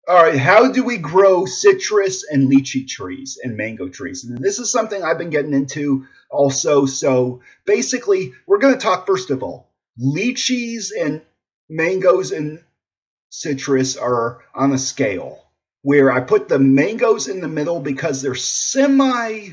All right, how do we grow citrus and lychee trees and mango trees? And this is something I've been getting into also. So basically, we're going to talk first of all, lychees and mangoes and citrus are on a scale where I put the mangoes in the middle because they're semi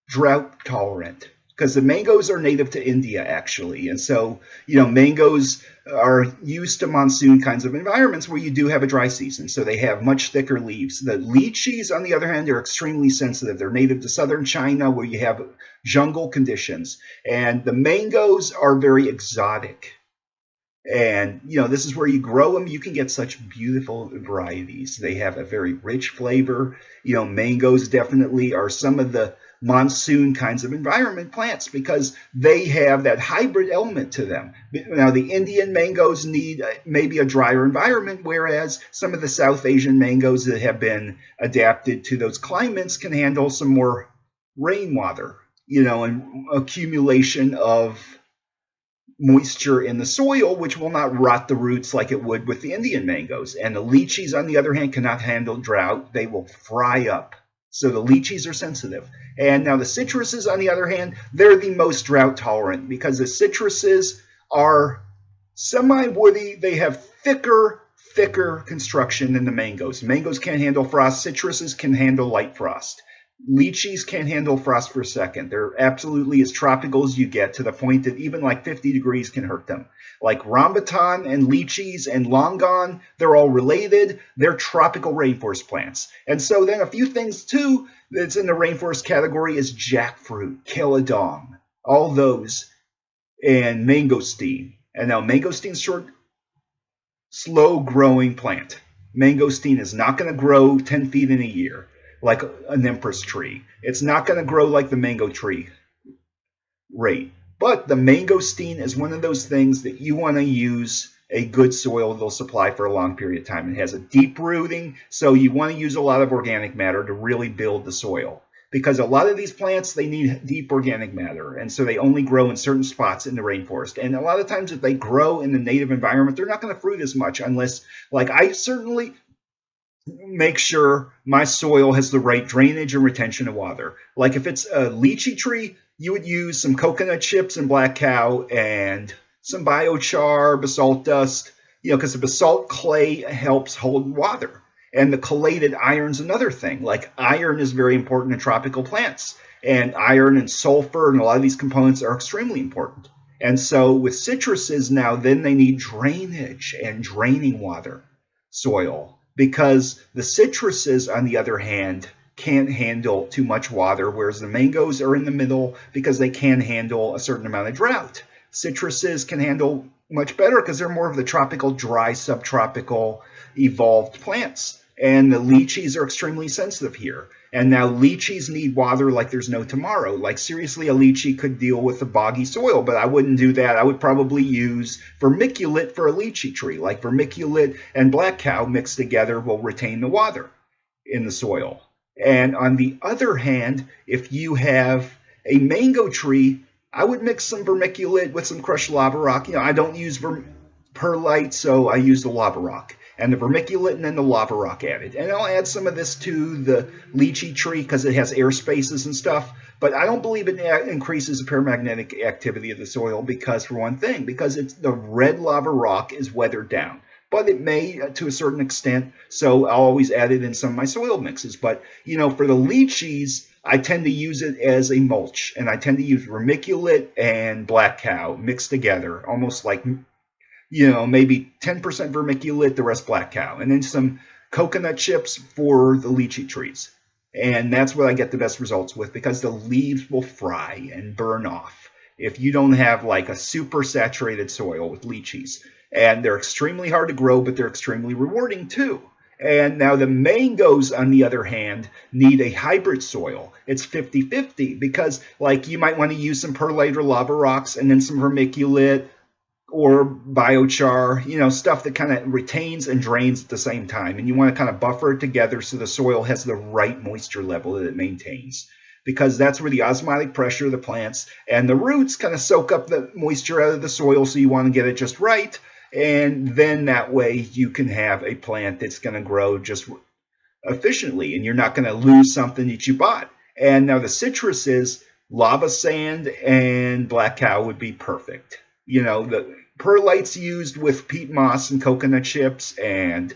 drought tolerant, because the mangoes are native to India actually, and so mangoes are used to monsoon kinds of environments where you do have a dry season, so they have much thicker leaves. The lychees, on the other hand, are extremely sensitive. They're native to southern China where you have jungle conditions, and the mangoes are very exotic. And this is where you grow them. You can get such beautiful varieties. They have a very rich flavor. Mangoes definitely are some of the monsoon kinds of environment plants because they have that hybrid element to them. Now, the Indian mangoes need maybe a drier environment, whereas some of the South Asian mangoes that have been adapted to those climates can handle some more rainwater, and accumulation of moisture in the soil, which will not rot the roots like it would with the Indian mangoes. And the lychees, on the other hand, cannot handle drought. They will fry up. So the lychees are sensitive. And now the citruses, on the other hand, they're the most drought tolerant because the citruses are semi-woody. They have thicker construction than the mangoes. Mangoes can't handle frost. Citruses can handle light frost. Lychees can't handle frost for a second. They're absolutely as tropical as you get, to the point that even like 50 degrees can hurt them. Like rambutan and lychees and longan, they're all related. They're tropical rainforest plants. And so then a few things too that's in the rainforest category is jackfruit, calodong, all those, and mangosteen. And now mangosteen's short, slow growing plant. Mangosteen is not going to grow 10 feet in a year like an empress tree. It's not going to grow like the mango tree rate. But the mangosteen is one of those things that you want to use a good soil that'll supply for a long period of time. It has a deep rooting, so you want to use a lot of organic matter to really build the soil. Because a lot of these plants, they need deep organic matter, and so they only grow in certain spots in the rainforest. And a lot of times if they grow in the native environment, they're not going to fruit as much unless, like I certainly make sure my soil has the right drainage and retention of water. Like if it's a lychee tree, you would use some coconut chips and black cow and some biochar, basalt dust, because the basalt clay helps hold water. And the chelated iron's another thing. Like iron is very important in tropical plants. And iron and sulfur and a lot of these components are extremely important. And so with citruses now, then they need drainage and draining water soil, because the citruses, on the other hand, can't handle too much water, whereas the mangoes are in the middle because they can handle a certain amount of drought. Citruses can handle much better because they're more of the tropical, dry, subtropical, evolved plants. And the lychees are extremely sensitive here. And now lychees need water like there's no tomorrow. Like seriously, a lychee could deal with the boggy soil, but I wouldn't do that. I would probably use vermiculite for a lychee tree. Like vermiculite and black cow mixed together will retain the water in the soil. And on the other hand, if you have a mango tree, I would mix some vermiculite with some crushed lava rock. I don't use perlite, so I use the lava rock. And the vermiculite and then the lava rock added. And I'll add some of this to the lychee tree because it has air spaces and stuff. But I don't believe it increases the paramagnetic activity of the soil because, for one thing, because the red lava rock is weathered down. But it may to a certain extent, so I'll always add it in some of my soil mixes. But, for the lychees, I tend to use it as a mulch. And I tend to use vermiculite and black cow mixed together, almost like maybe 10% vermiculite, the rest black cow, and then some coconut chips for the lychee trees. And that's what I get the best results with because the leaves will fry and burn off if you don't have like a super saturated soil with lychees. And they're extremely hard to grow, but they're extremely rewarding too. And now the mangoes, on the other hand, need a hybrid soil. It's 50-50 because like you might want to use some perlite or lava rocks and then some vermiculite or biochar, stuff that kind of retains and drains at the same time. And you want to kind of buffer it together so the soil has the right moisture level that it maintains. Because that's where the osmotic pressure of the plants and the roots kind of soak up the moisture out of the soil, so you want to get it just right. And then that way you can have a plant that's going to grow just efficiently, and you're not going to lose something that you bought. And now the citrus is lava sand and black cow would be perfect. The perlite's used with peat moss and coconut chips and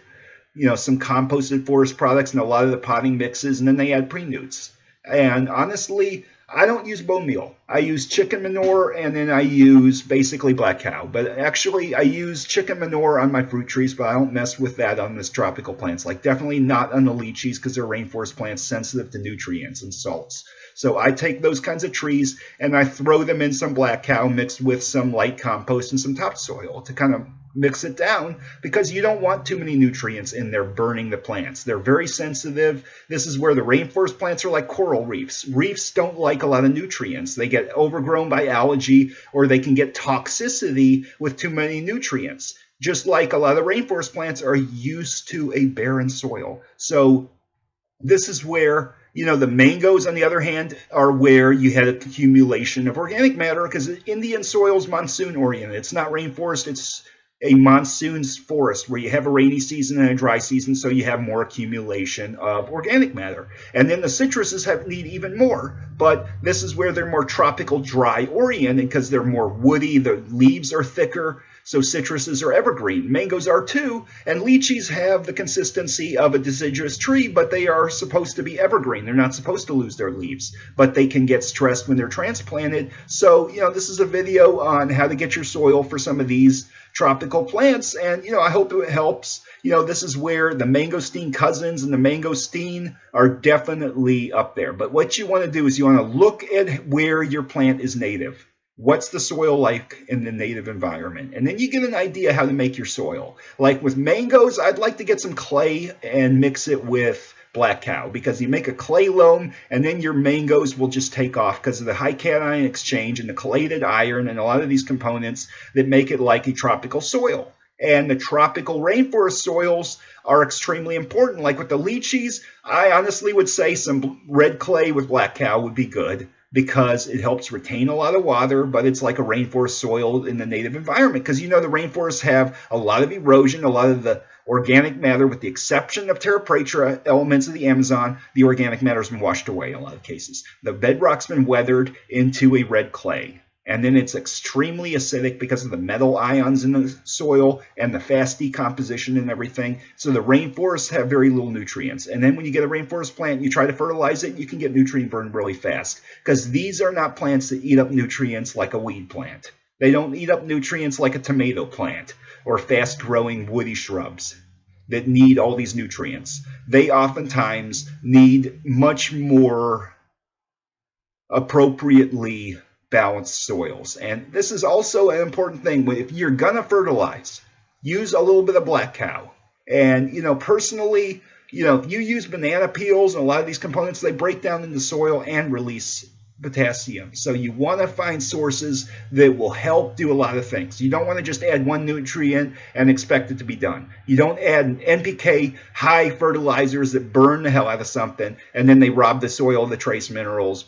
some composted forest products and a lot of the potting mixes, and then they add pre-nutes. And honestly, I don't use bone meal. I use chicken manure, and then I use basically black cow. But actually, I use chicken manure on my fruit trees, but I don't mess with that on this tropical plants. Like definitely not on the lychees because they're rainforest plants sensitive to nutrients and salts. So I take those kinds of trees and I throw them in some black cow mixed with some light compost and some topsoil to kind of mix it down, because you don't want too many nutrients in there burning the plants. They're very sensitive. This is where the rainforest plants are like coral reefs. Reefs don't like a lot of nutrients. They get overgrown by algae, or they can get toxicity with too many nutrients. Just like a lot of rainforest plants are used to a barren soil. So this is where, the mangoes, on the other hand, are where you had accumulation of organic matter, because Indian soil is monsoon oriented. It's not rainforest. It's a monsoon forest where you have a rainy season and a dry season, so you have more accumulation of organic matter. And then the citruses need even more, but this is where they're more tropical dry oriented because they're more woody, the leaves are thicker, so citruses are evergreen. Mangoes are too, and lychees have the consistency of a deciduous tree, but they are supposed to be evergreen. They're not supposed to lose their leaves, but they can get stressed when they're transplanted. So, this is a video on how to get your soil for some of these tropical plants, and I hope it helps. This is where the mangosteen cousins and the mangosteen are definitely up there. But what you want to do is you want to look at where your plant is native. What's the soil like in the native environment? And then you get an idea how to make your soil. Like with mangoes, I'd like to get some clay and mix it with black cow, because you make a clay loam and then your mangoes will just take off because of the high cation exchange and the chelated iron and a lot of these components that make it like a tropical soil. And the tropical rainforest soils are extremely important. Like with the lychees, I honestly would say some red clay with black cow would be good, because it helps retain a lot of water, but it's like a rainforest soil in the native environment. Because the rainforests have a lot of erosion, a lot of the organic matter, with the exception of terra praeter elements of the Amazon, the organic matter has been washed away in a lot of cases. The bedrock's been weathered into a red clay. And then it's extremely acidic because of the metal ions in the soil and the fast decomposition and everything. So the rainforests have very little nutrients. And then when you get a rainforest plant and you try to fertilize it, you can get nutrient burn really fast, because these are not plants that eat up nutrients like a weed plant. They don't eat up nutrients like a tomato plant or fast-growing woody shrubs that need all these nutrients. They oftentimes need much more appropriately balanced soils. And this is also an important thing. If you're going to fertilize, use a little bit of black cow. And, personally, if you use banana peels and a lot of these components, they break down in the soil and release potassium. So you want to find sources that will help do a lot of things. You don't want to just add one nutrient and expect it to be done. You don't add NPK high fertilizers that burn the hell out of something and then they rob the soil of the trace minerals,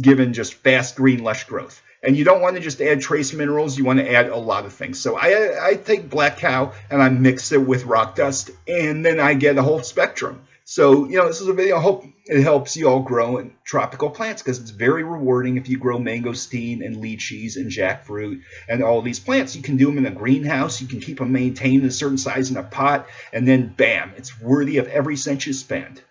given just fast green lush growth. And you don't want to just add trace minerals, you want to add a lot of things. So I take black cow and I mix it with rock dust, and then I get a whole spectrum. So, this is a video. I hope it helps you all grow in tropical plants, because it's very rewarding if you grow mangosteen and lychees and jackfruit and all these plants. You can do them in a greenhouse. You can keep them maintained a certain size in a pot, and then bam, it's worthy of every cent you spend.